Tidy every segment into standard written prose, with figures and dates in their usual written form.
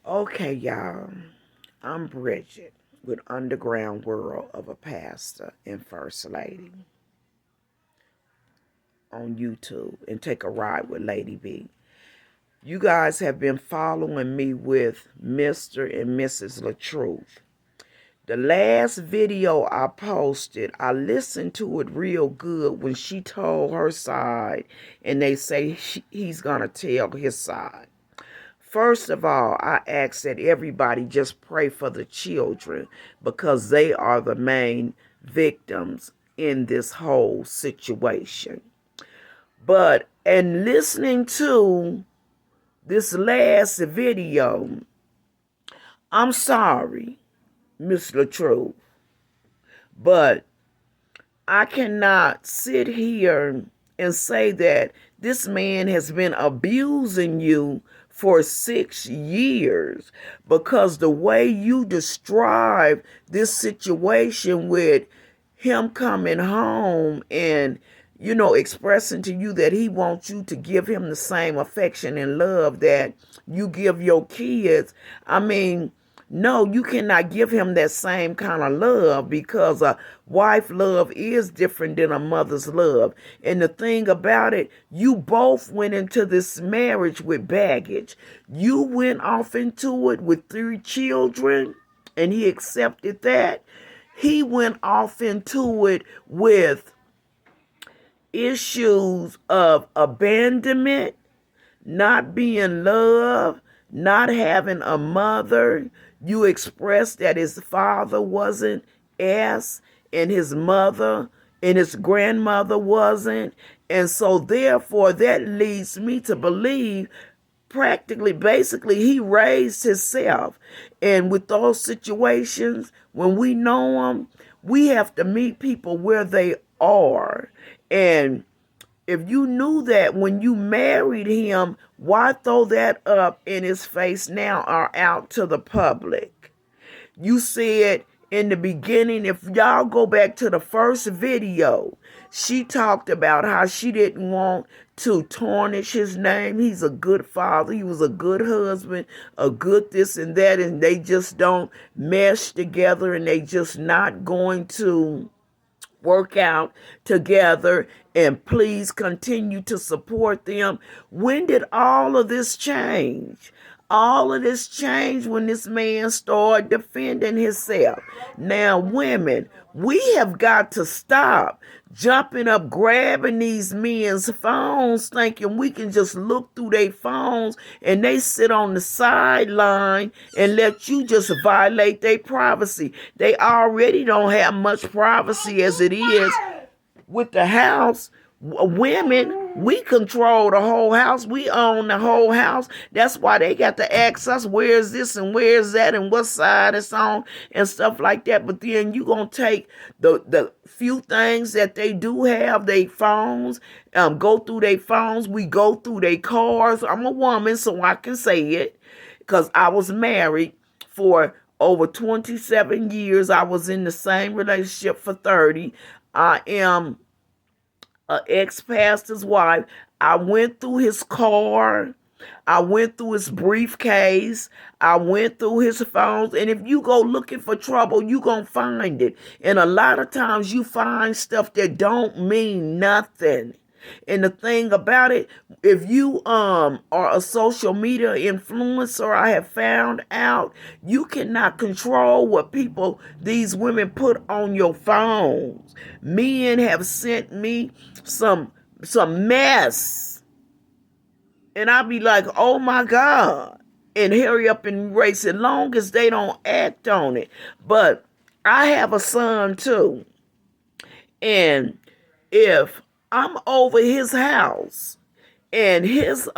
Okay, y'all. I'm Bridget with Underground World of a Pastor and First Lady on YouTube and Take a Ride with Lady B. You guys have been following me with Mr. and Mrs. LATRUTH. The last video I posted, I listened to it real good when she told her side and they say he's going to tell his side. First of all, I ask that everybody just pray for the children because they are the main victims in this whole situation. But in listening to this last video, I'm sorry, Miss LATRUTH, but I cannot sit here and say that this man has been abusing you for 6 years, because the way you describe this situation with him coming home and expressing to you that he wants you to give him the same affection and love that you give your kids. I mean, no, you cannot give him that same kind of love, because a wife love is different than a mother's love. And the thing about it, you both went into this marriage with baggage. You went off into it with 3 children, and he accepted that. He went off into it with issues of abandonment, not being loved, not having a mother. You expressed that his father wasn't S, and his mother and his grandmother wasn't. And so therefore that leads me to believe basically he raised himself. And with those situations, when we know them, we have to meet people where they are. And if you knew that when you married him, why throw that up in his face now or out to the public? You said in the beginning, if y'all go back to the first video, she talked about how she didn't want to tarnish his name. He's a good father. He was a good husband, a good this and that, and they just don't mesh together, and they just not going to work out together, and please continue to support them. When did all of this change? All of this changed when this man started defending himself. Now, women, we have got to stop jumping up, grabbing these men's phones, thinking we can just look through their phones and they sit on the sideline and let you just violate their privacy. They already don't have much privacy as it is with the house. Women, we control the whole house. We own the whole house. That's why they got to ask us, where's this and where's that and what side it's on and stuff like that. But then you going to take the few things that they do have, they phones, go through their phones. We go through their cars. I'm a woman, so I can say it, because I was married for over 27 years. I was in the same relationship for 30. I am an ex-pastor's wife. I went through his car. I went through his briefcase. I went through his phones. And if you go looking for trouble, you going to find it. And a lot of times you find stuff that don't mean nothing. And the thing about it, if you are a social media influencer, I have found out you cannot control what these women put on your phones. Men have sent me some mess, and I'll be like, oh my God, and hurry up and erase it, long as they don't act on it. But I have a son too, and if I'm over his house and his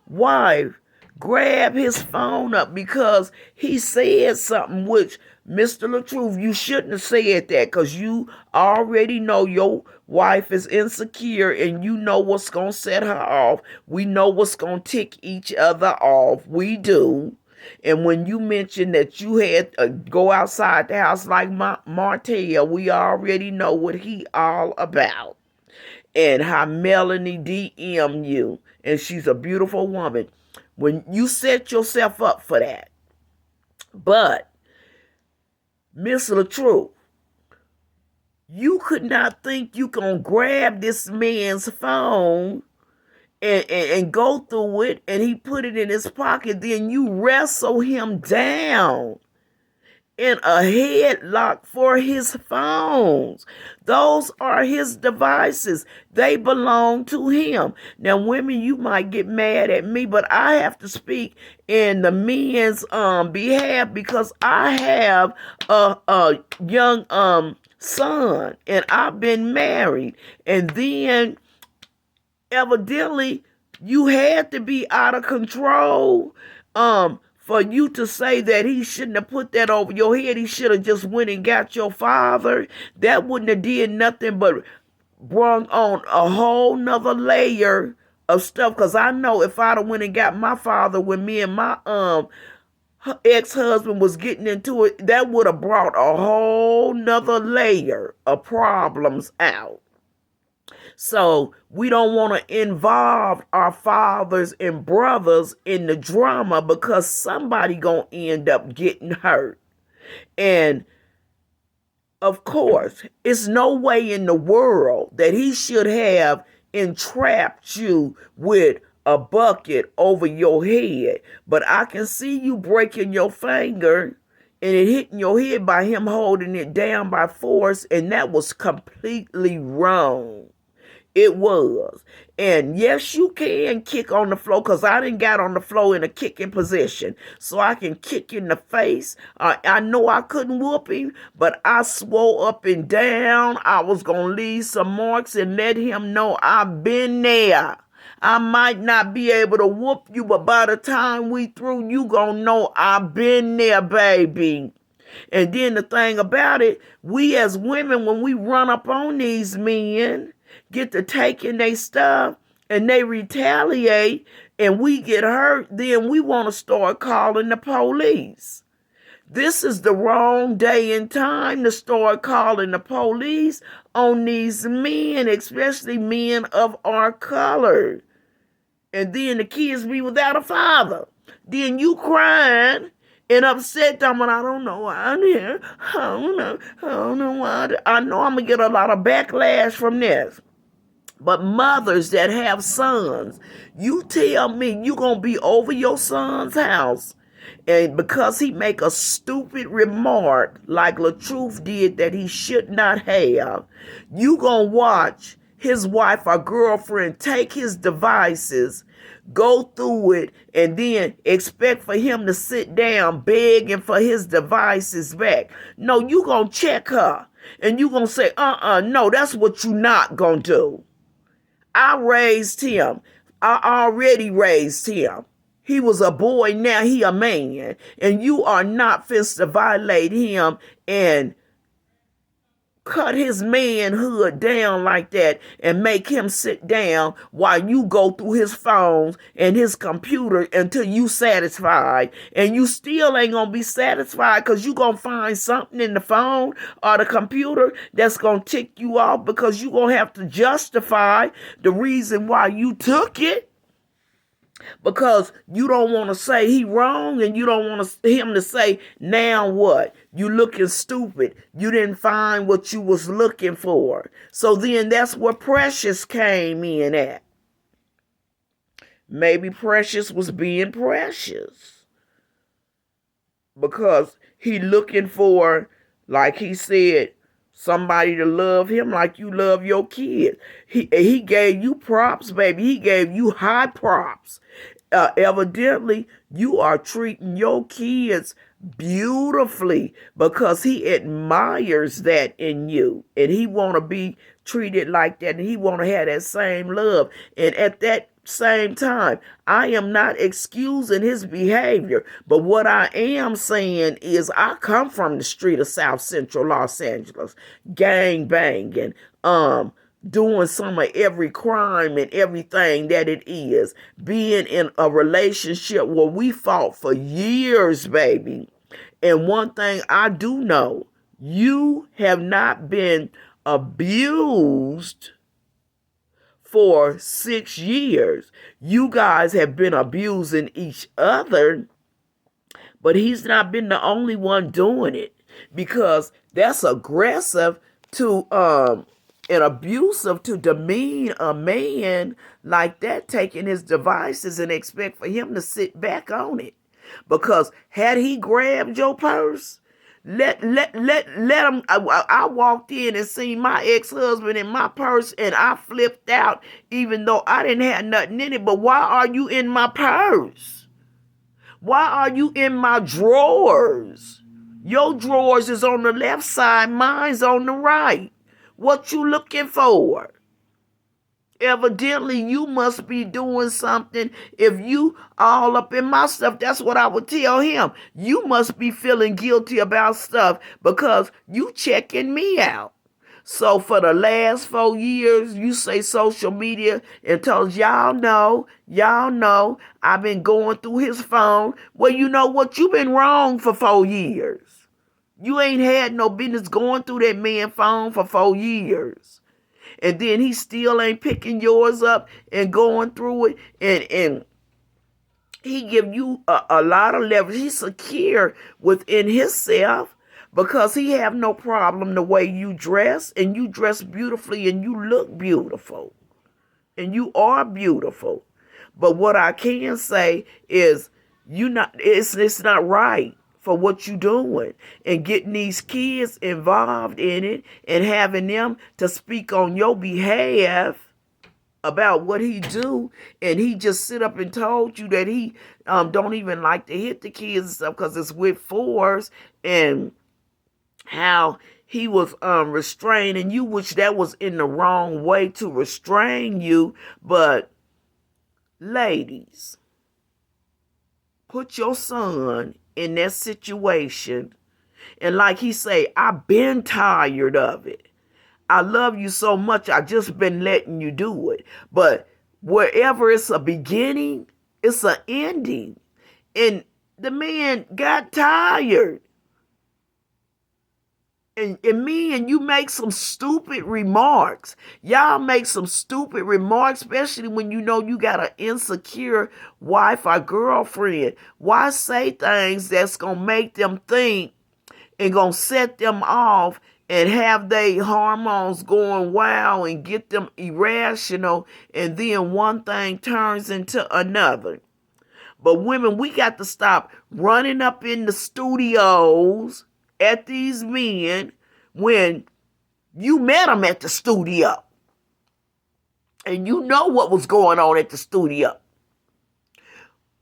wife grab his phone up because he said something, which, Mr. LATRUTH, you shouldn't have said that, because you already know your wife is insecure and you know what's going to set her off. We know what's going to tick each other off. We do. And when you mentioned that you had to go outside the house like Martell, we already know what he all about. And how Melanie DM you, and she's a beautiful woman. when you set yourself up for that. But, Miss LATRUTH, you could not think you can grab this man's phone and go through it, and he put it in his pocket, then you wrestle him down in a headlock for his phones. Those are his devices. They belong to him. Now, women, you might get mad at me, but I have to speak in the men's behalf, because I have a young son, and I've been married, and then evidently you had to be out of control for you to say that he shouldn't have put that over your head. He should have just went and got your father. That wouldn't have did nothing but brung on a whole nother layer of stuff. Because I know if I'd have went and got my father when me and my ex-husband was getting into it, that would have brought a whole nother layer of problems out. So we don't want to involve our fathers and brothers in the drama, because somebody gonna end up getting hurt. And of course, it's no way in the world that he should have entrapped you with a bucket over your head. But I can see you breaking your finger and it hitting your head by him holding it down by force, and that was completely wrong. It was. And yes, you can kick on the floor, because I done got on the floor in a kicking position. So I can kick in the face. I know I couldn't whoop him, but I swore up and down I was going to leave some marks and let him know I've been there. I might not be able to whoop you, but by the time we through, you going to know I've been there, baby. And then the thing about it, we as women, when we run up on these men, get to taking their stuff and they retaliate and we get hurt, then we want to start calling the police. This is the wrong day and time to start calling the police on these men, especially men of our color. And then the kids be without a father. Then you crying and upset them, and I don't know why I'm here. I don't know why. I know I'm going to get a lot of backlash from this. But mothers that have sons, you tell me you going to be over your son's house, and because he make a stupid remark like LATRUTH did that he should not have, you going to watch his wife or girlfriend take his devices, go through it, and then expect for him to sit down begging for his devices back. No, you going to check her, and you going to say, no, that's what you not going to do. I raised him. I already raised him. He was a boy, now he a man. And you are not fit to violate him and cut his manhood down like that and make him sit down while you go through his phones and his computer until you satisfied. And you still ain't gonna be satisfied, because you gonna find something in the phone or the computer that's gonna tick you off, because you gonna have to justify the reason why you took it. Because you don't want to say he wrong, and you don't want him to say, now what? You looking stupid. You didn't find what you was looking for. So then that's where Precious came in at. Maybe Precious was being precious, because he looking for, like he said, somebody to love him like you love your kid. He gave you props, baby. He gave you high props. Evidently, you are treating your kids beautifully, because he admires that in you, and he want to be treated like that, and he want to have that same love. And at that same time, I am not excusing his behavior, but what I am saying is I come from the street of South Central Los Angeles, gang banging, doing some of every crime and everything that it is, being in a relationship where we fought for years, baby. And one thing I do know, you have not been abused for 6 years. You guys have been abusing each other, but he's not been the only one doing it, because that's aggressive to and abusive to demean a man like that, taking his devices and expect for him to sit back on it. Because had he grabbed your purse, let him. I walked in and seen my ex-husband in my purse, and I flipped out, even though I didn't have nothing in it. But why are you in my purse? Why are you in my drawers? Your drawers is on the left side, mine's on the right. What you looking for? Evidently, you must be doing something. If you all up in my stuff, that's what I would tell him. You must be feeling guilty about stuff because you checking me out. So for the last 4 years, you say social media and tells y'all know, I've been going through his phone. Well, you know what? You've been wrong for 4 years. You ain't had no business going through that man's phone for 4 years. And then he still ain't picking yours up and going through it. And he give you a lot of leverage. He's secure within himself because he have no problem the way you dress. And you dress beautifully and you look beautiful. And you are beautiful. But what I can say is it's not right for what you doing, and getting these kids involved in it and having them to speak on your behalf about what he do, and he just sit up and told you that he don't even like to hit the kids and stuff because it's with force, and how he was restraining you, which that was in the wrong way to restrain you. But ladies, put your son in that situation. And like he say, I've been tired of it. I love you so much, I just been letting you do it. But wherever it's a beginning, it's an ending. And the man got tired. And me and you make some stupid remarks. Y'all make some stupid remarks, especially when you know you got an insecure wife or girlfriend. Why say things that's going to make them think and going to set them off and have their hormones going wild and get them irrational, and then one thing turns into another? But women, we got to stop running up in the studios at these men when you met them at the studio and you know what was going on at the studio.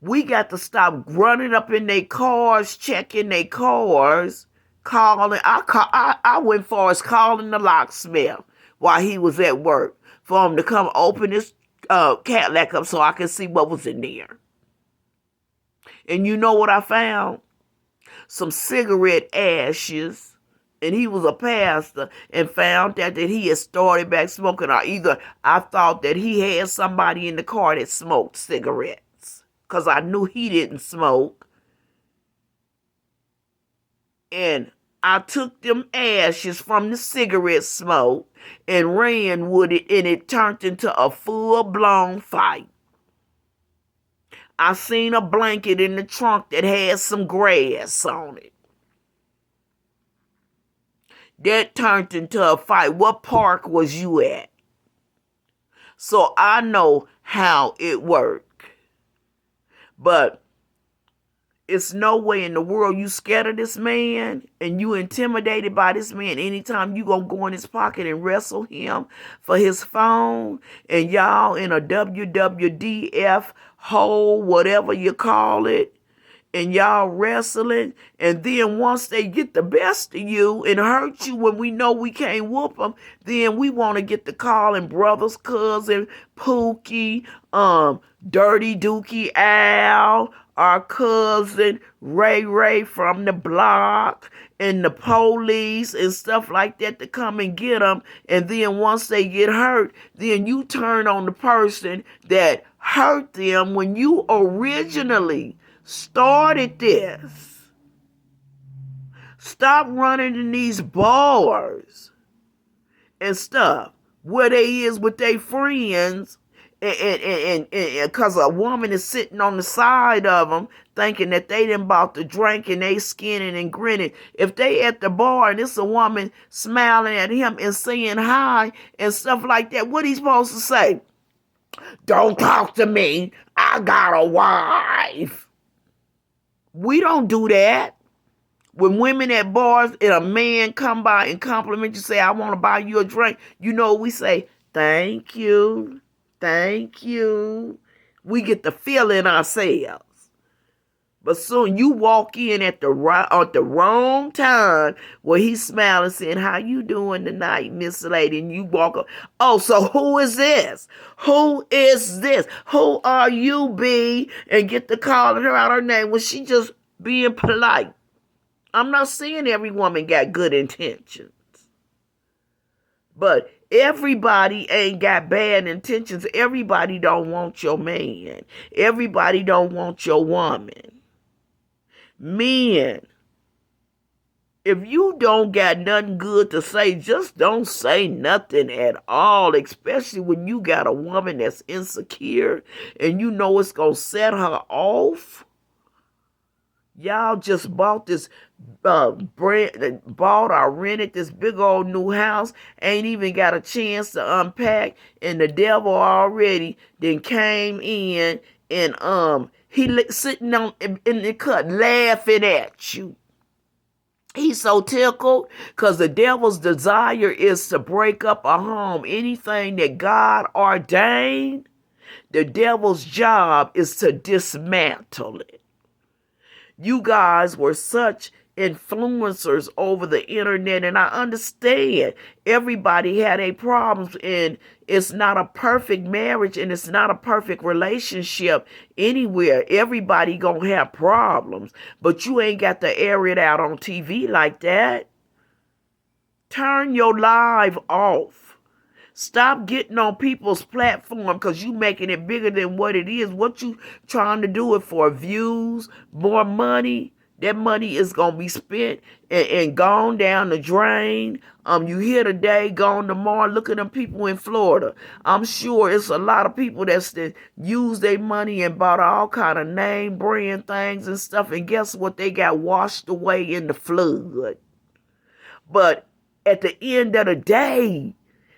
We got to stop running up in their cars, checking their cars, calling. I went far as calling the locksmith while he was at work for him to come open his Cadillac up so I could see what was in there. And you know what I found? Some cigarette ashes, and he was a pastor, and found out that he had started back smoking, or either I thought that he had somebody in the car that smoked cigarettes, because I knew he didn't smoke. And I took them ashes from the cigarette smoke and ran with it, and it turned into a full-blown fight. I seen a blanket in the trunk that had some grass on it. That turned into a fight. What park was you at? So I know how it worked. But it's no way in the world you scared of this man and you intimidated by this man anytime you gonna go in his pocket and wrestle him for his phone, and y'all in a WWDF hole, whatever you call it, and y'all wrestling, and then once they get the best of you and hurt you when we know we can't whoop them, then we want to get the calling brothers, cousin, Pookie, Dirty Dookie Al, our cousin Ray from the block, and the police and stuff like that to come and get them. And then once they get hurt, then you turn on the person that hurt them when you originally started this. Stop running in these bars and stuff. where they is with their friends, and because a woman is sitting on the side of them thinking that they done bought the drink and they skinning and grinning. If they at the bar and it's a woman smiling at him and saying hi and stuff like that, what he supposed to say? Don't talk to me. I got a wife. We don't do that. When women at bars and a man come by and compliment you, say, I want to buy you a drink, you know we say, thank you, thank you. We get the feeling ourselves. But soon you walk in at the wrong time where he's smiling, saying, how you doing tonight, Miss Lady? And you walk up, oh, so who is this? Who is this? Who are you, B? And get to calling her out her name when she just being polite. I'm not saying every woman got good intentions, but everybody ain't got bad intentions. Everybody don't want your man. Everybody don't want your woman. Men, if you don't got nothing good to say, just don't say nothing at all, especially when you got a woman that's insecure and you know it's going to set her off. Y'all just bought this bought or rented this big old new house, ain't even got a chance to unpack, and the devil already then came in and he sitting on in the cut laughing at you. He's so tickled because the devil's desire is to break up a home. Anything that God ordained, the devil's job is to dismantle it. You guys were such influencers over the internet, and I understand everybody had their problems, and it's not a perfect marriage and it's not a perfect relationship anywhere. Everybody gonna have problems, but you ain't got to air it out on TV like that. Turn your live off. Stop getting on people's platform because you making it bigger than what it is. What you trying to do it for? Views, more money? That money is going to be spent and gone down the drain. You here today, gone tomorrow. Look at them people in Florida. I'm sure it's a lot of people that's used their money and bought all kind of name brand things and stuff. And guess what? They got washed away in the flood. But at the end of the day,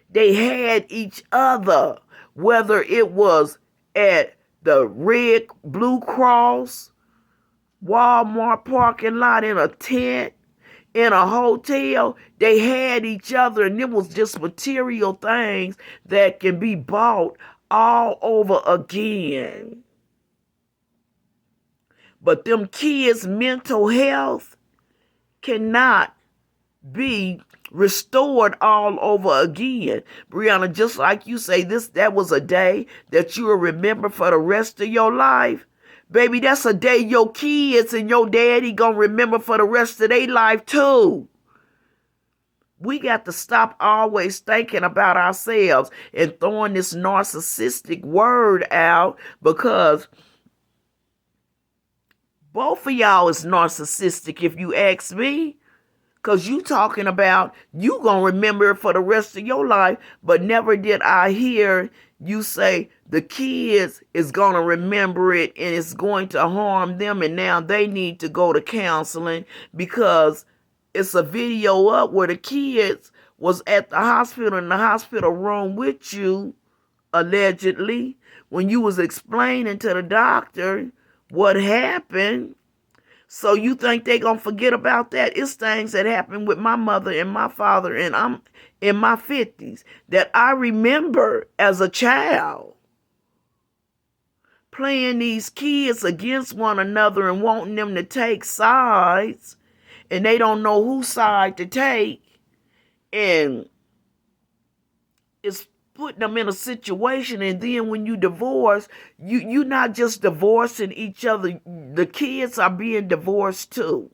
they had each other, whether it was at the Red Blue Cross, Walmart parking lot, in a tent, in a hotel. They had each other, and it was just material things that can be bought all over again. But them kids' mental health cannot be restored all over again. Brianna, just like you say, that was a day that you will remember for the rest of your life. Baby, that's a day your kids and your daddy gonna remember for the rest of their life too. We got to stop always thinking about ourselves and throwing this narcissistic word out, because both of y'all is narcissistic if you ask me. Because you talking about you going to remember it for the rest of your life, but never did I hear you say the kids is going to remember it and it's going to harm them, and now they need to go to counseling because it's a video up where the kids was at the hospital, in the hospital room with you, allegedly, when you was explaining to the doctor what happened. So you think they gonna forget about that? It's things that happened with my mother and my father, and I'm in my 50s, that I remember as a child. Playing these kids against one another and wanting them to take sides, and they don't know whose side to take. And it's putting them in a situation, and then when you divorce, you're not just divorcing each other, the kids are being divorced too.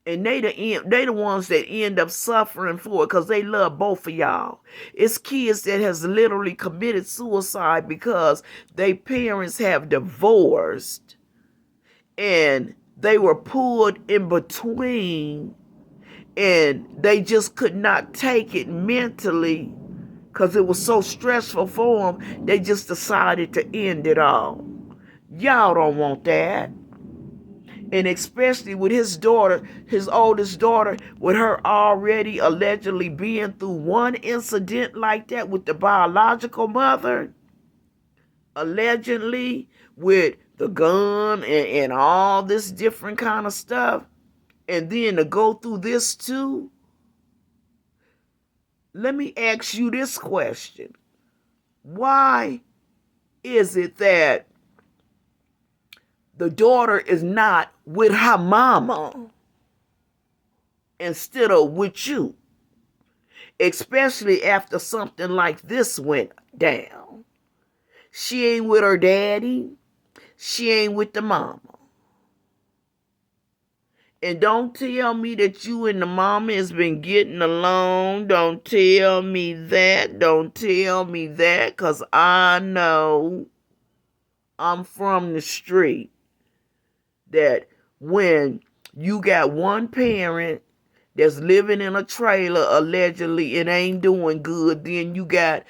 And they the ones that end up suffering for it because they love both of y'all. It's kids that has literally committed suicide because their parents have divorced and they were pulled in between, And they just could not take it mentally because it was so stressful for them. They just decided to end it all. Y'all don't want that. And especially with his daughter, his oldest daughter, with her already allegedly being through one incident like that with the biological mother, allegedly with the gun and all this different kind of stuff, and then to go through this too. Let me ask you this question. Why is it that the daughter is not with her mama instead of with you? Especially after something like this went down. She ain't with her daddy. She ain't with the mama. And don't tell me that you and the mama has been getting along. Don't tell me that. Don't tell me that, because I know, I'm from the street, that when you got one parent that's living in a trailer allegedly and ain't doing good, then you got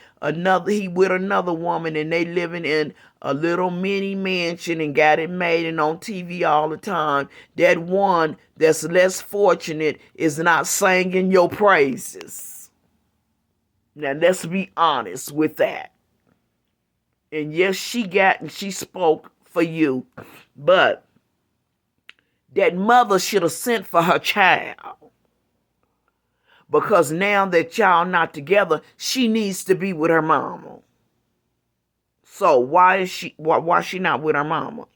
he with another woman and they living in a little mini mansion and got it made and on TV all the time. That one that's less fortunate is not singing your praises. Now let's be honest with that. And yes, she spoke for you, but that mother should have sent for her child. Because now that y'all not together, she needs to be with her mama. So why she not with her mama?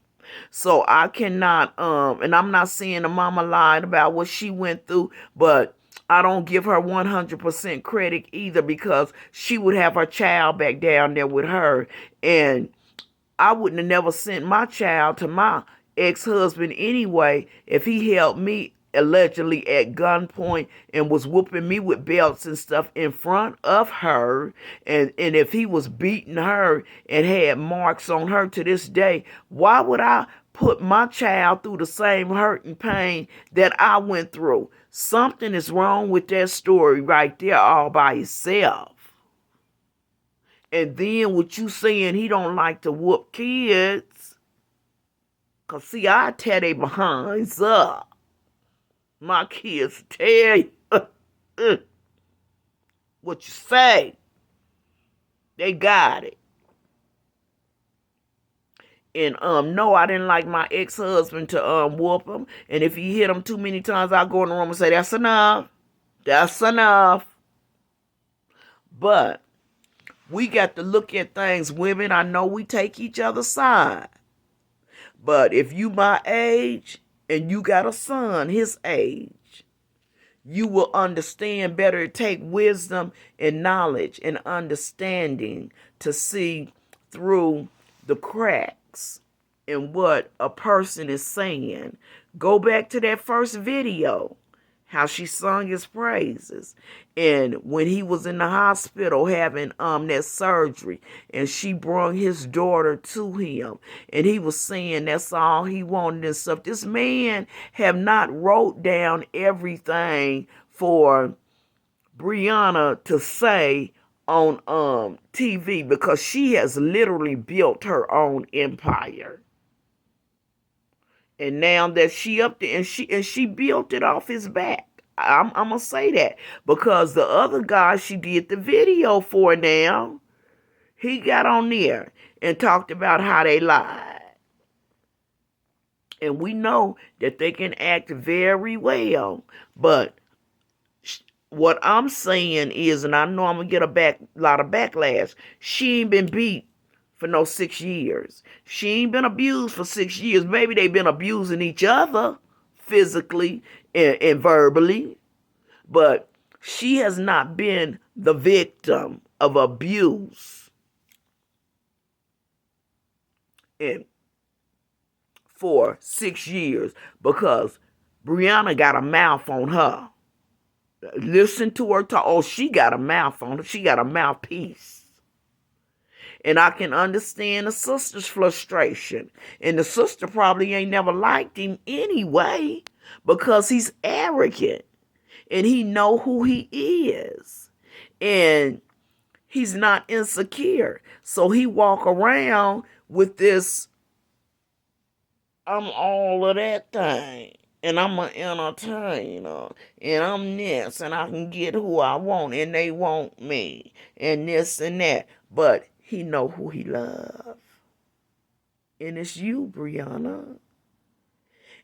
So I cannot, and I'm not saying the mama lied about what she went through, but I don't give her 100% credit either, because she would have her child back down there with her. And I wouldn't have never sent my child to my ex-husband anyway if he held me allegedly at gunpoint and was whooping me with belts and stuff in front of her, and if he was beating her and had marks on her to this day. Why would I put my child through the same hurt and pain that I went through? Something is wrong with that story right there all by itself. And then what you saying he don't like to whoop kids, because see, I tear their behinds up. My kids tell you what you say. They got it. And no, I didn't like my ex-husband to whoop him. And if he hit him too many times, I'll go in the room and say, that's enough. That's enough. But we got to look at things, women. I know we take each other's side. But if you my age and you got a son his age, you will understand better. Take wisdom and knowledge and understanding to see through the cracks in what a person is saying. Go back to that first video, how she sung his praises. And when he was in the hospital having that surgery, and she brought his daughter to him, and he was saying that's all he wanted and stuff. This man have not wrote down everything for Brianna to say on TV, because she has literally built her own empire. And now that she up there, and she built it off his back. I'm going to say that, because the other guy she did the video for now, he got on there and talked about how they lied. And we know that they can act very well. But what I'm saying is, and I know I'm going to get a lot of backlash, she ain't been beat for no 6 years. She ain't been abused for 6 years. Maybe they've been abusing each other physically and verbally, but she has not been the victim of abuse for 6 years, because Brianna got a mouth on her. Listen to her talk. Oh, she got a mouth on her. She got a mouthpiece. And I can understand the sister's frustration. And the sister probably ain't never liked him anyway, because he's arrogant. and he know who he is. And he's not insecure. So he walk around with this, I'm all of that thing. And I'm an entertainer. And I'm this. And I can get who I want. And they want me. And this and that. But he know who he love. And it's you, Brianna.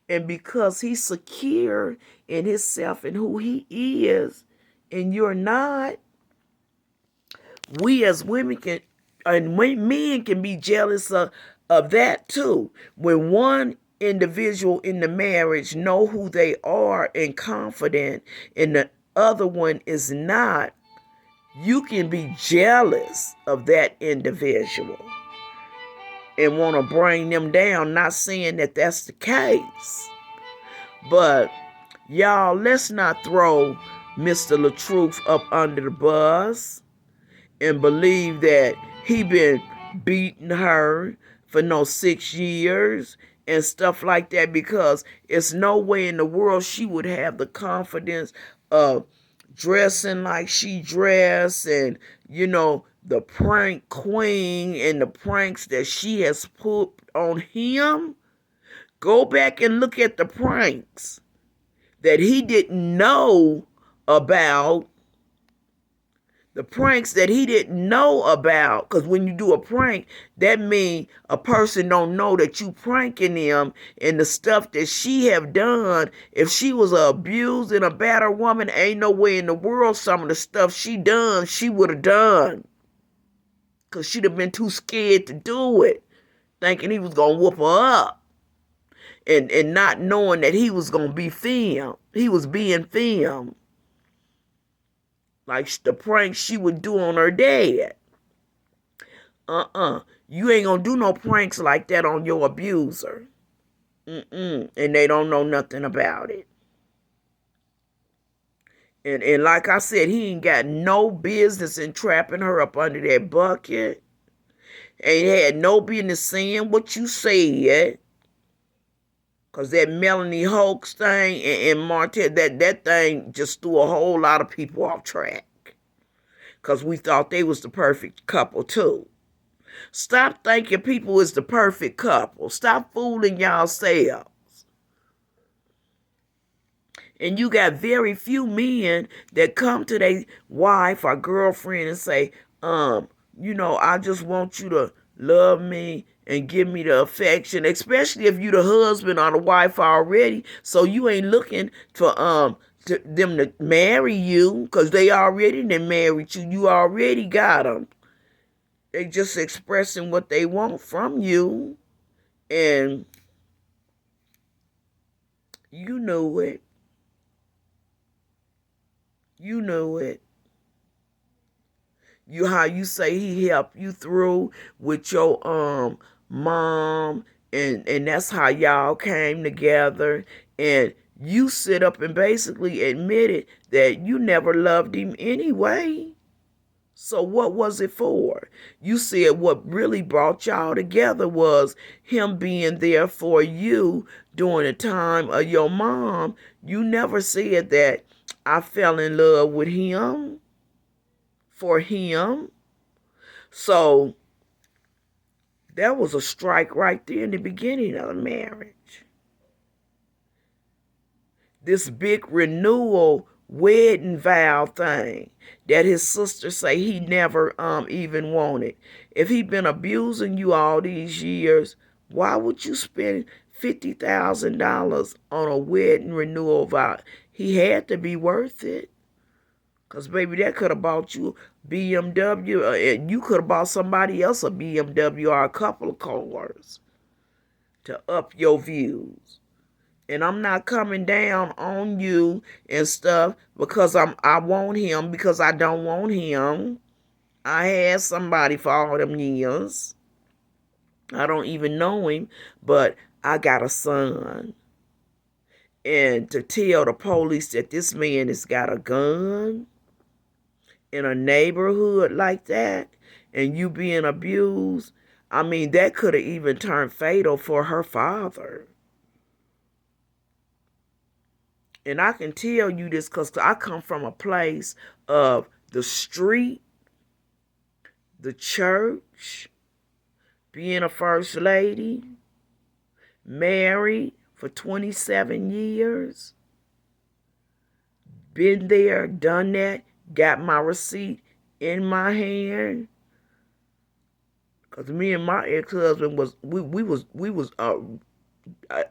And because he's secure in himself and who he is, and you're not, we as women can, and men can be jealous of that too. When one individual in the marriage know who they are and confident, and the other one is not, you can be jealous of that individual and want to bring them down. Not saying that that's the case, but y'all, let's not throw Mr. LATRUTH up under the bus and believe that he been beating her for no 6 years and stuff like that, because it's no way in the world she would have the confidence of dressing like she dressed, and the prank queen and the pranks that she has put on him. Go back and look at the pranks that he didn't know about. The pranks that he didn't know about, because when you do a prank, that means a person don't know that you pranking them, and the stuff that she have done. If she was a abused and a battered woman, ain't no way in the world some of the stuff she done, she would have done. Because she'd have been too scared to do it, thinking he was going to whoop her up. And not knowing that he was going to be filmed. He was being filmed. Like the pranks she would do on her dad. You ain't gonna do no pranks like that on your abuser. And they don't know nothing about it. And like I said, he ain't got no business in trapping her up under that bucket. Ain't had no business saying what you said. Because that Melanie Hoax thing and Martell, that thing just threw a whole lot of people off track. Because we thought they was the perfect couple too. Stop thinking people is the perfect couple. Stop fooling yourselves. And you got very few men that come to their wife or girlfriend and say, I just want you to love me and give me the affection, especially if you the husband or the wife already. So you ain't looking for them to marry you, because they already done married you. You already got them. They just expressing what they want from you, and you know it. You know it. How you say he helped you through with your mom, and that's how y'all came together, and you sit up and basically admitted that you never loved him anyway. So what was it for? You said what really brought y'all together was him being there for you during the time of your mom. You never said that I fell in love with him for him. So that was a strike right there in the beginning of the marriage. This big renewal wedding vow thing that his sister say he never even wanted. If he been abusing you all these years, why would you spend $50,000 on a wedding renewal vow? He had to be worth it. Because, baby, that could have bought you BMW, and you could have bought somebody else a BMW or a couple of cars to up your views. And I'm not coming down on you and stuff because I want him, because I don't want him. I had somebody for all them years. I don't even know him, but I got a son. And to tell the police that this man has got a gun in a neighborhood like that, and you being abused, I mean, that could have even turned fatal for her father. And I can tell you this because I come from a place of the street, the church, being a first lady, married for 27 years, been there, done that, got my receipt in my hand. Cause me and my ex-husband uh,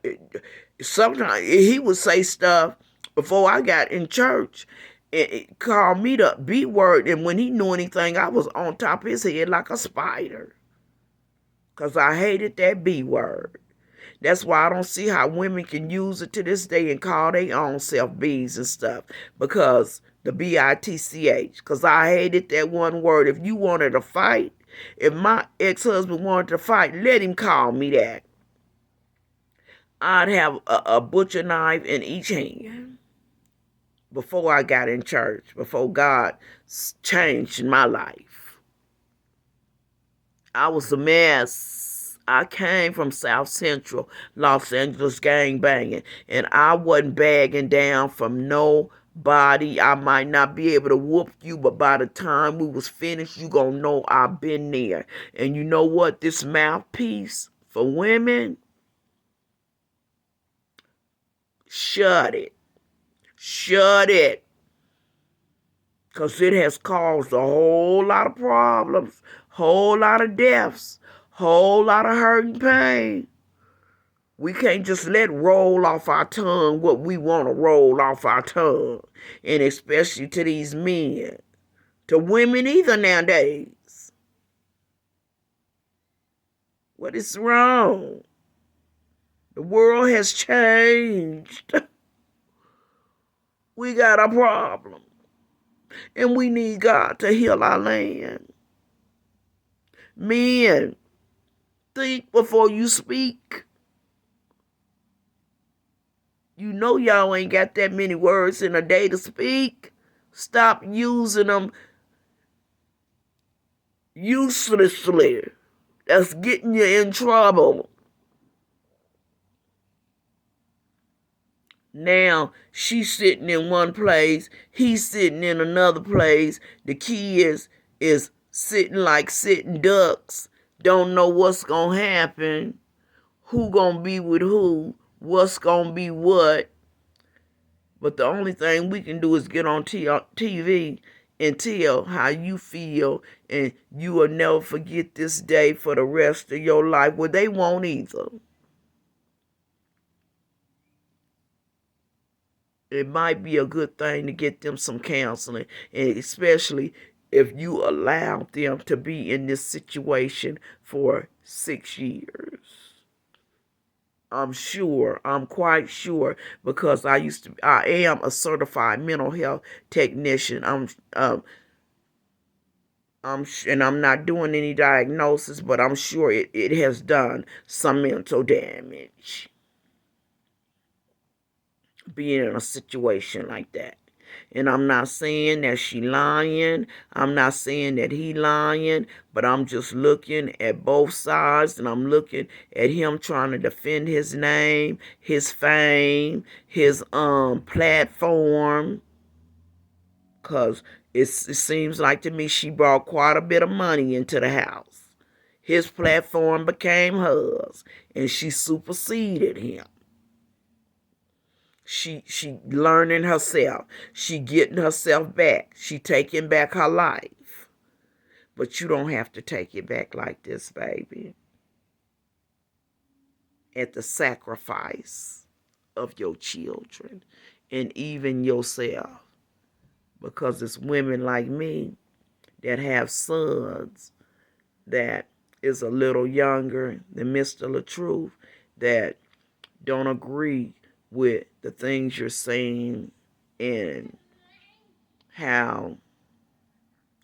sometimes he would say stuff before I got in church. It called me the B word, and when he knew anything, I was on top of his head like a spider. Cause I hated that B word. That's why I don't see how women can use it to this day and call their own self B's and stuff. Because the bitch. Because I hated that one word. If you wanted to fight, if my ex-husband wanted to fight, let him call me that. I'd have a butcher knife in each hand before I got in church, before God changed my life. I was a mess. I came from South Central Los Angeles gang banging, and I wasn't bagging down from nobody. I might not be able to whoop you, but by the time we was finished, you gonna know I've been there. And you know what? This mouthpiece for women, shut it. Shut it. Because it has caused a whole lot of problems, whole lot of deaths, whole lot of hurt and pain. We can't just let roll off our tongue what we want to roll off our tongue. And especially to these men. To women either nowadays. What is wrong? The world has changed. We got a problem. And we need God to heal our land. Men, think before you speak. You know y'all ain't got that many words in a day to speak. Stop using them uselessly. That's getting you in trouble. Now, she's sitting in one place, he's sitting in another place. The kids is sitting like sitting ducks. Don't know what's going to happen, who going to be with who, what's going to be what. But the only thing we can do is get on TV and tell how you feel, and you will never forget this day for the rest of your life. Well, they won't either. It might be a good thing to get them some counseling, and especially if you allow them to be in this situation for 6 years. I'm quite sure, because I am a certified mental health technician. And I'm not doing any diagnosis, but I'm sure it has done some mental damage being in a situation like that. And I'm not saying that she lying. I'm not saying that he lying, but I'm just looking at both sides, and I'm looking at him trying to defend his name, his fame, his platform. Because it seems like to me she brought quite a bit of money into the house. His platform became hers, and she superseded him. She learning herself. She getting herself back. She taking back her life. But you don't have to take it back like this, baby. At the sacrifice of your children and even yourself. Because it's women like me that have sons that is a little younger than Mr. LATRUTH that don't agree with the things you're saying and how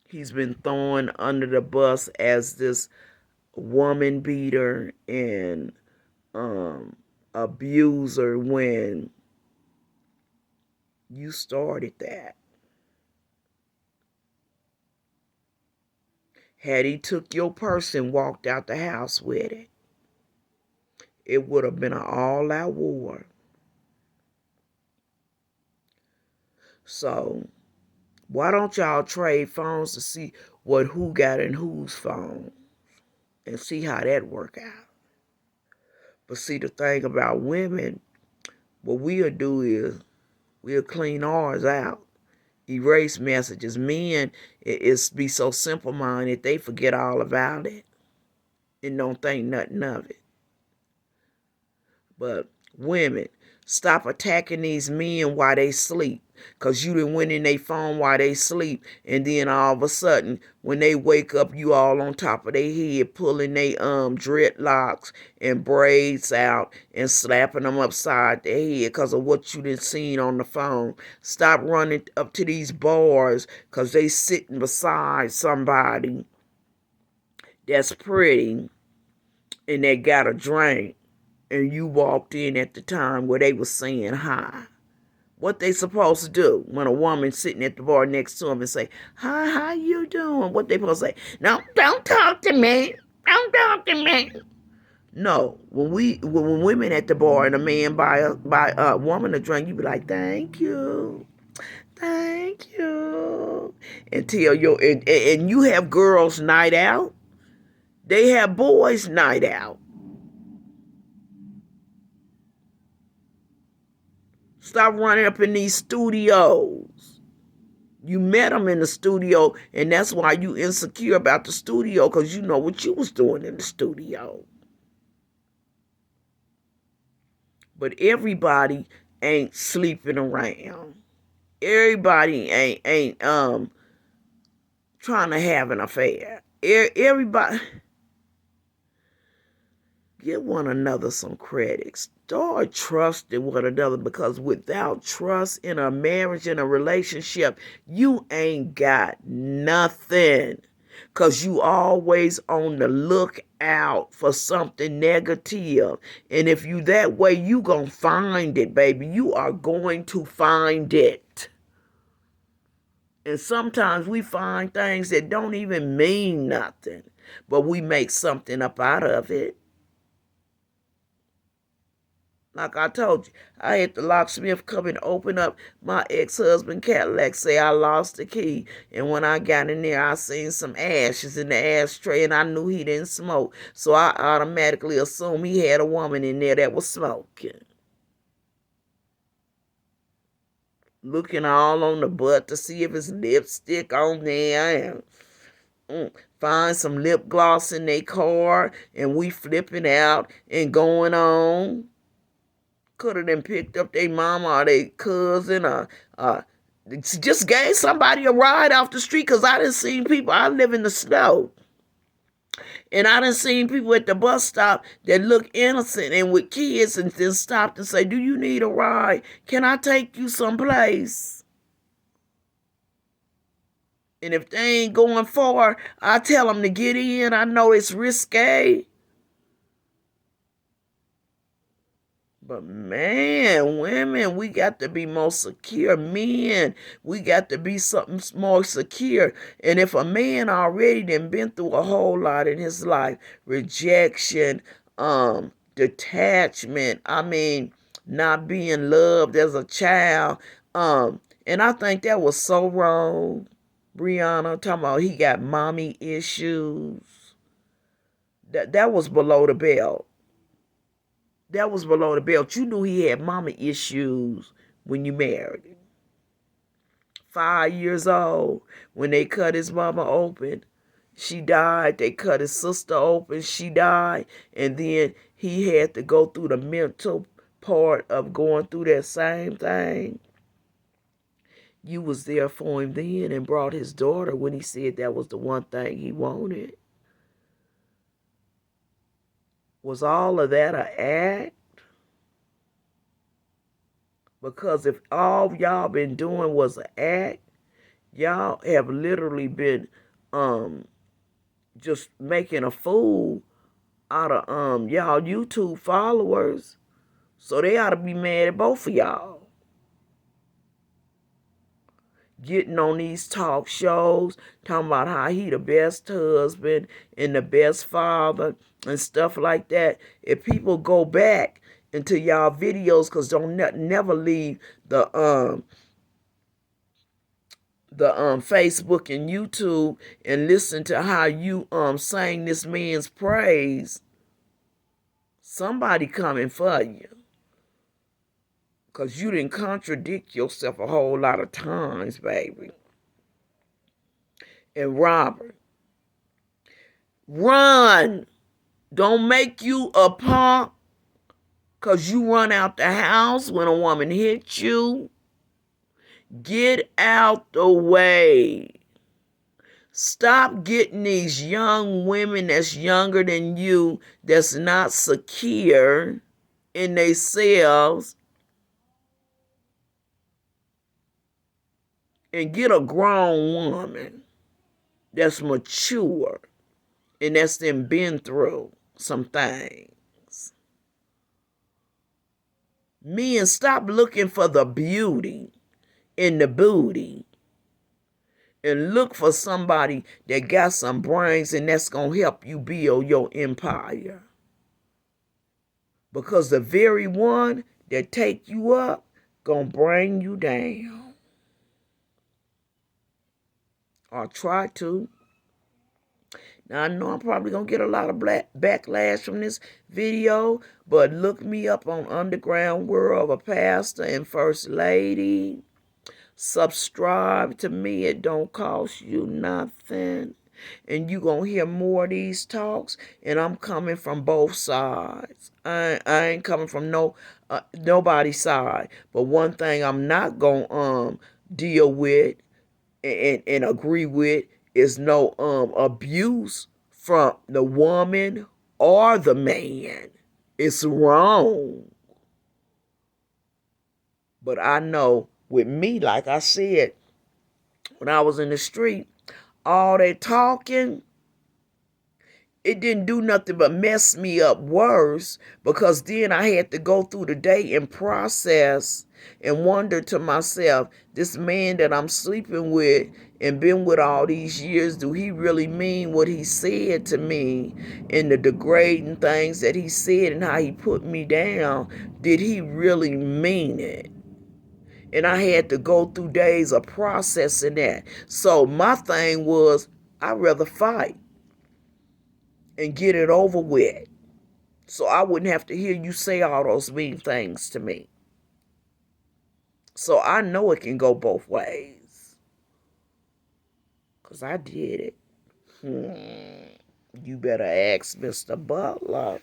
he's been thrown under the bus as this woman beater and abuser when you started that. Had he took your purse and walked out the house with it, it would have been an all-out war. So why don't y'all trade phones to see who got in whose phone and see how that work out? But see, the thing about women, what we'll do is we'll clean ours out, erase messages. Men, it's be so simple-minded, they forget all about it and don't think nothing of it. But women, stop attacking these men while they sleep. Because you done went in their phone while they sleep. And then all of a sudden, when they wake up, you all on top of their head, pulling their dreadlocks and braids out and slapping them upside their head because of what you done seen on the phone. Stop running up to these bars because they sitting beside somebody that's pretty and they got a drink. And you walked in at the time where they was saying hi. What they supposed to do when a woman sitting at the bar next to them and say, hi, how you doing? What they supposed to say? No, don't talk to me. Don't talk to me. No, when women at the bar and a man buy a woman a drink, you be like, thank you. Thank you. Until and you have girls' night out. They have boys' night out. Stop running up in these studios. You met them in the studio, and that's why you insecure about the studio, because you know what you was doing in the studio. But everybody ain't sleeping around. Everybody ain't trying to have an affair. Everybody, give one another some credit. Start trusting one another, because without trust in a marriage, in a relationship, you ain't got nothing. Because you always on the lookout for something negative. And if you that way, you going to find it, baby. You are going to find it. And sometimes we find things that don't even mean nothing, but we make something up out of it. Like I told you, I had the locksmith come and open up my ex-husband Cadillac, say I lost the key. And when I got in there, I seen some ashes in the ashtray, and I knew he didn't smoke. So I automatically assumed he had a woman in there that was smoking. Looking all on the butt to see if his lipstick on there. And find some lip gloss in their car, and we flipping out and going on. Could have then picked up their mama or their cousin, or just gave somebody a ride off the street, because I done seen people. I live in the snow, and I done seen people at the bus stop that look innocent and with kids, and then stopped and say, do you need a ride? Can I take you someplace? And if they ain't going far, I tell them to get in. I know it's risque. But man, women, we got to be more secure. Men, we got to be something more secure. And if a man already done been through a whole lot in his life, rejection, detachment, not being loved as a child, and I think that was so wrong. Brianna talking about he got mommy issues. That was below the belt. That was below the belt. You knew he had mama issues when you married him. 5 years old, when they cut his mama open, she died. They cut his sister open, she died. And then he had to go through the mental part of going through that same thing. You was there for him then and brought his daughter when he said that was the one thing he wanted. Was all of that an act? Because if all y'all been doing was an act, y'all have literally been just making a fool out of y'all YouTube followers. So they ought to be mad at both of y'all. Getting on these talk shows, talking about how he the best husband and the best father and stuff like that. If people go back into y'all videos, because don't never leave the the Facebook and YouTube and listen to how you sang this man's praise, somebody coming for you. Because you didn't contradict yourself a whole lot of times, baby. And Robert, run. Don't make you a punk because you run out the house when a woman hits you. Get out the way. Stop getting these young women that's younger than you, that's not secure in themselves, and get a grown woman that's mature and that's then been through some things. Men, stop looking for the beauty in the booty and look for somebody that got some brains and that's going to help you build your empire. Because the very one that take you up going to bring you down. Or try to. Now, I know I'm probably going to get a lot of backlash from this video, but look me up on Underground World of a Pastor and First Lady. Subscribe to me. It don't cost you nothing. And you going to hear more of these talks, and I'm coming from both sides. I ain't coming from nobody's side. But one thing I'm not going to deal with and agree with is no abuse from the woman or the man. It's wrong. But I know with me, like I said, when I was in the street, all that talking, it didn't do nothing but mess me up worse, because then I had to go through the day and process and wonder to myself, this man that I'm sleeping with and been with all these years, do he really mean what he said to me, and the degrading things that he said and how he put me down? Did he really mean it? And I had to go through days of processing that. So my thing was, I'd rather fight and get it over with, so I wouldn't have to hear you say all those mean things to me. So I know it can go both ways, because I did it. You better ask Mr. Butler.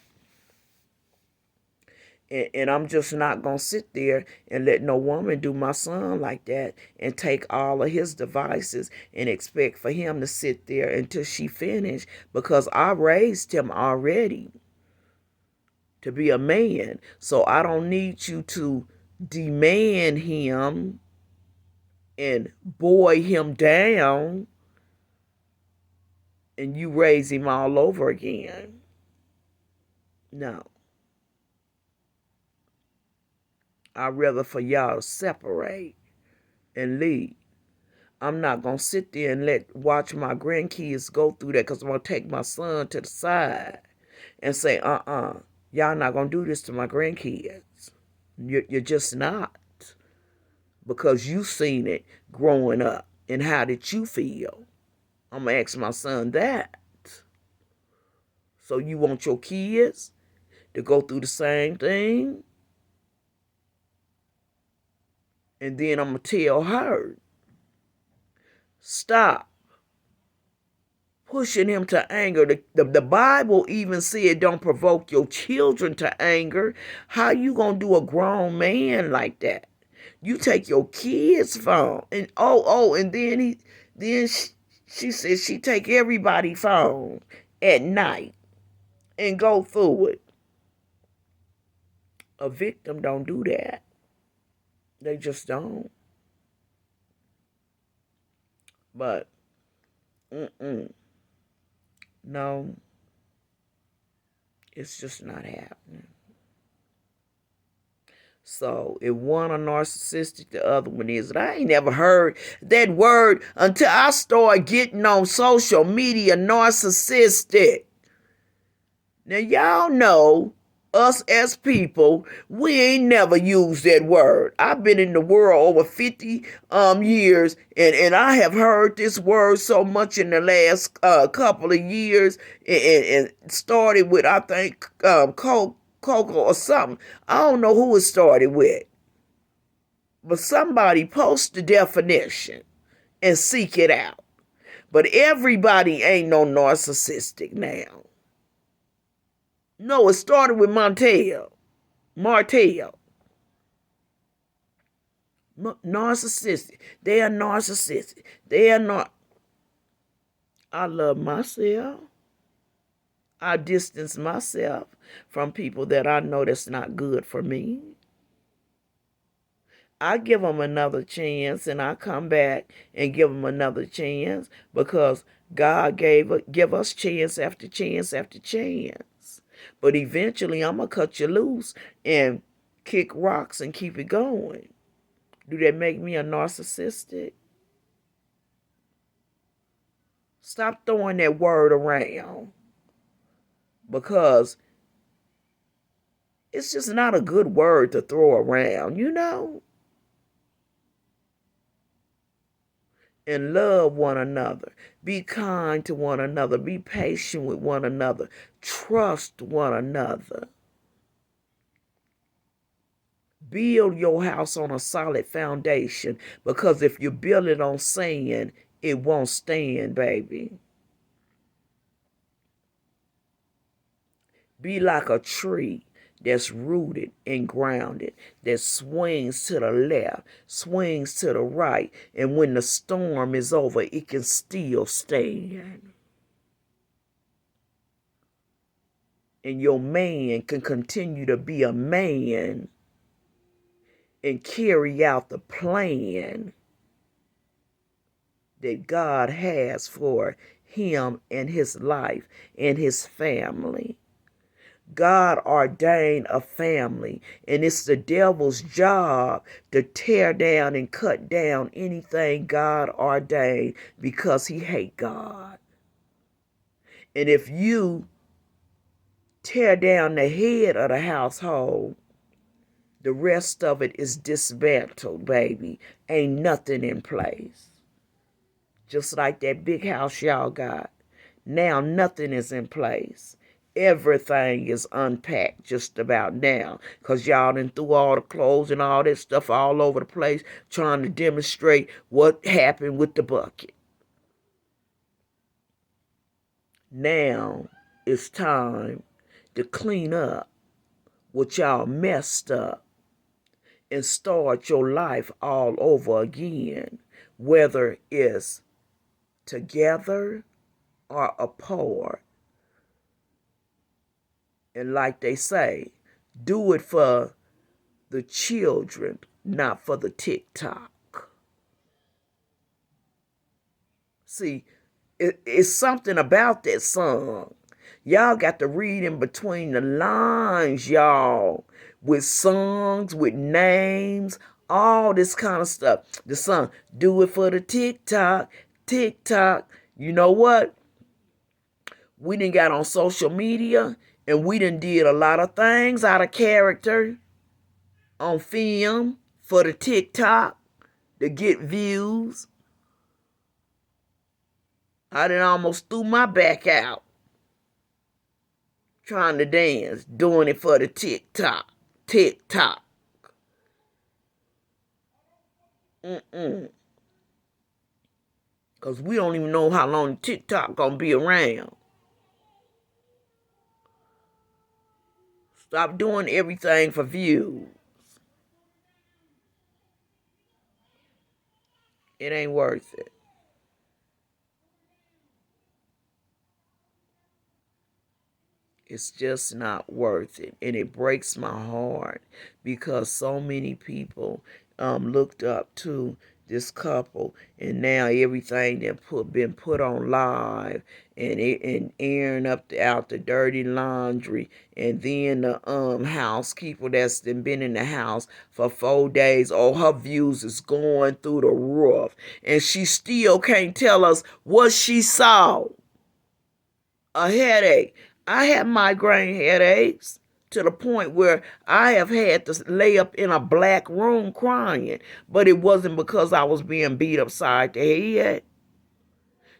And I'm just not going to sit there and let no woman do my son like that and take all of his devices and expect for him to sit there until she finish, because I raised him already to be a man. So I don't need you to demand him and boy him down and you raise him all over again. No. I'd rather for y'all to separate and leave. I'm not going to sit there and watch my grandkids go through that, because I'm going to take my son to the side and say, y'all not going to do this to my grandkids. You're just not. Because you seen it growing up. And how did you feel? I'm going to ask my son that. So you want your kids to go through the same thing? And then I'm going to tell her, stop pushing him to anger. The Bible even said don't provoke your children to anger. How you going to do a grown man like that? You take your kid's phone. And and then she said she take everybody's phone at night and go through it. A victim don't do that. They just don't. But, no, it's just not happening. So, if one are narcissistic, the other one isn't. I ain't never heard that word until I started getting on social media, narcissistic. Now, y'all know us as people, we ain't never used that word. I've been in the world over 50 years, and I have heard this word so much in the last couple of years, and started with, I think, Coco or something. I don't know who it started with, but somebody post the definition and seek it out. But everybody ain't no narcissistic now. No, it started with Martell. Narcissistic. They are narcissistic. They are not. I love myself. I distance myself from people that I know that's not good for me. I give them another chance, and I come back and give them another chance, because God give us chance after chance after chance. But eventually, I'm going to cut you loose and kick rocks and keep it going. Do that make me a narcissistic? Stop throwing that word around, because it's just not a good word to throw around, you know? And love one another. Be kind to one another. Be patient with one another. Trust one another. Build your house on a solid foundation, because if you build it on sand, it won't stand, baby. Be like a tree that's rooted and grounded, that swings to the left, swings to the right, and when the storm is over, it can still stand. And your man can continue to be a man and carry out the plan that God has for him and his life and his family. God ordained a family, and it's the devil's job to tear down and cut down anything God ordained, because he hates God. And if you tear down the head of the household, the rest of it is dismantled, baby. Ain't nothing in place. Just like that big house y'all got. Now nothing is in place. Everything is unpacked just about now, because y'all done threw all the clothes and all that stuff all over the place, trying to demonstrate what happened with the bucket. Now it's time to clean up what y'all messed up and start your life all over again, whether it's together or apart. And like they say, do it for the children, not for the TikTok. See, it's something about that song. Y'all got to read in between the lines, y'all, with songs, with names, all this kind of stuff. The song, do it for the TikTok, TikTok. You know what? We done got on social media, and we done did a lot of things out of character on film for the TikTok to get views. I done almost threw my back out trying to dance, doing it for the TikTok. TikTok. Because we don't even know how long TikTok gonna be around. Stop doing everything for views. It ain't worth it. It's just not worth it. And it breaks my heart, because so many people looked up to this couple, and now everything that been put on live, and airing out the dirty laundry, and then the housekeeper that's been in the house for 4 days, oh, her views is going through the roof, and she still can't tell us what she saw. A headache. I have migraine headaches. to the point where I have had to lay up in a black room crying. But it wasn't because I was being beat upside the head.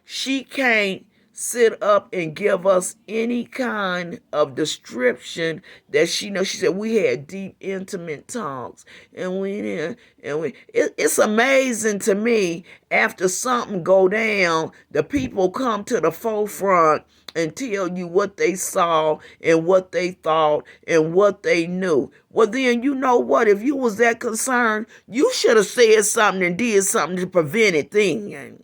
She can't sit up and give us any kind of description that she knows. She said we had deep, intimate talks, and it's amazing to me. After something go down, the people come to the forefront and tell you what they saw and what they thought and what they knew. Well, then you know what? If you was that concerned, you should have said something and did something to prevent it then.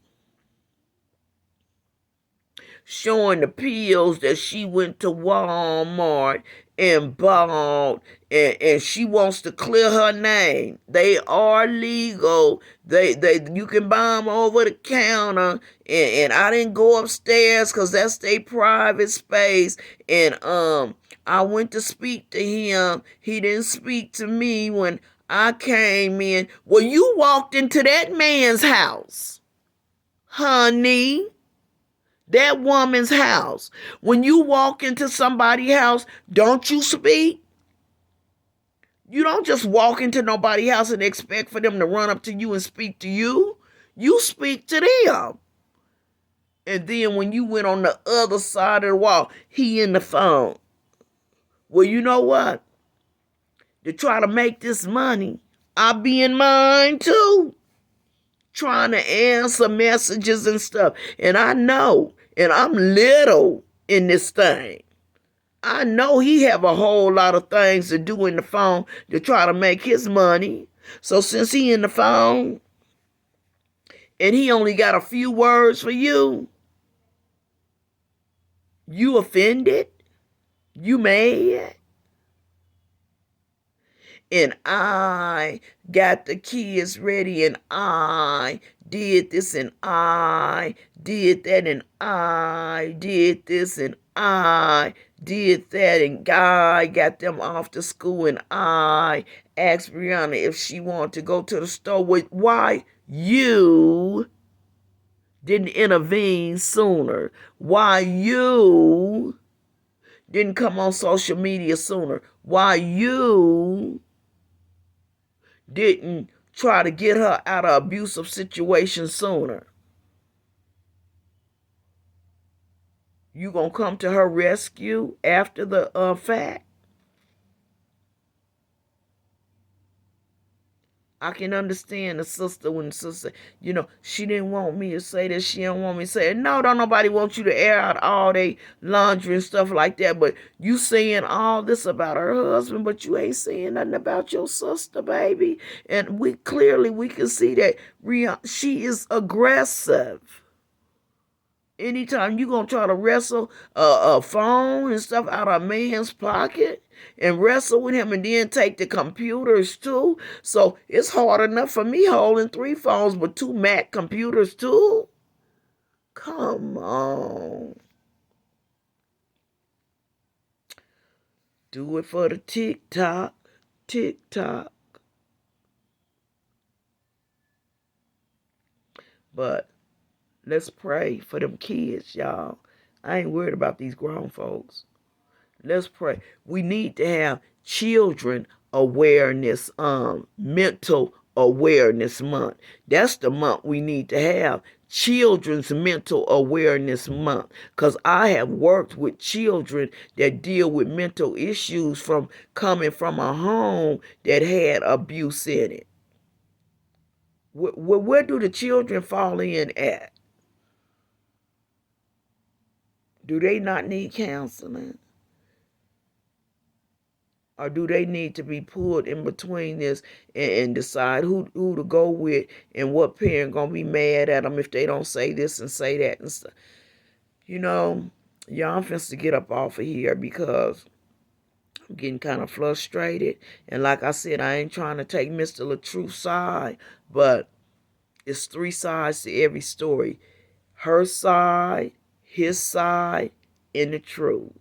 Showing the pills that she went to Walmart and bought, and she wants to clear her name. They are legal. They you can buy them over the counter, and I didn't go upstairs because that's their private space. And I went to speak to him. He didn't speak to me when I came in. Well, you walked into that man's house, honey. That woman's house. When you walk into somebody's house, don't you speak? You don't just walk into nobody's house and expect for them to run up to you and speak to you. You speak to them. And then when you went on the other side of the wall, he in the phone. Well, you know what? To try to make this money, I be in mine too. Trying to answer messages and stuff. And I know, and I'm little in this thing. I know he have a whole lot of things to do in the phone to try to make his money. So since he in the phone and he only got a few words for you, you offended? You mad? And I got the kids ready, and I did this, and I did that, and I did this, and I did that, and I got them off to school, and I asked Brianna if she wanted to go to the store. Why you didn't intervene sooner? Why you didn't come on social media sooner? Why you didn't try to get her out of abusive situation sooner? You gonna come to her rescue after the fact? I can understand the sister when the sister, she didn't want me to say this, she didn't want me to say it. No, don't nobody want you to air out all they laundry and stuff like that, but you saying all this about her husband, but you ain't saying nothing about your sister, baby. And we can see that she is aggressive. Anytime you gonna try to wrestle a phone and stuff out of a man's pocket and wrestle with him and then take the computers too. So it's hard enough for me holding 3 phones but 2 Mac computers too. Come on. Do it for the TikTok. TikTok. But let's pray for them kids, y'all. I ain't worried about these grown folks. Let's pray. We need to have children awareness, mental awareness month. That's the month we need to have. Children's Mental Awareness Month. Because I have worked with children that deal with mental issues from coming from a home that had abuse in it. Where do the children fall in at? Do they not need counseling? Or do they need to be pulled in between this and decide who to go with and what parent going to be mad at them if they don't say this and say that and stuff? Y'all, I'm finna to get up off of here because I'm getting kind of frustrated. And like I said, I ain't trying to take Mr. LATRUTH's side, but it's 3 sides to every story. Her side, his side, and the truth.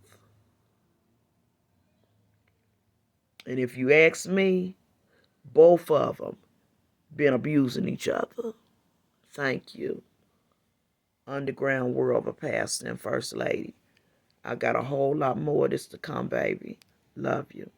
And if you ask me, both of them been abusing each other. Thank you. Underground World of a Pastor and First Lady. I got a whole lot more of this to come, baby. Love you.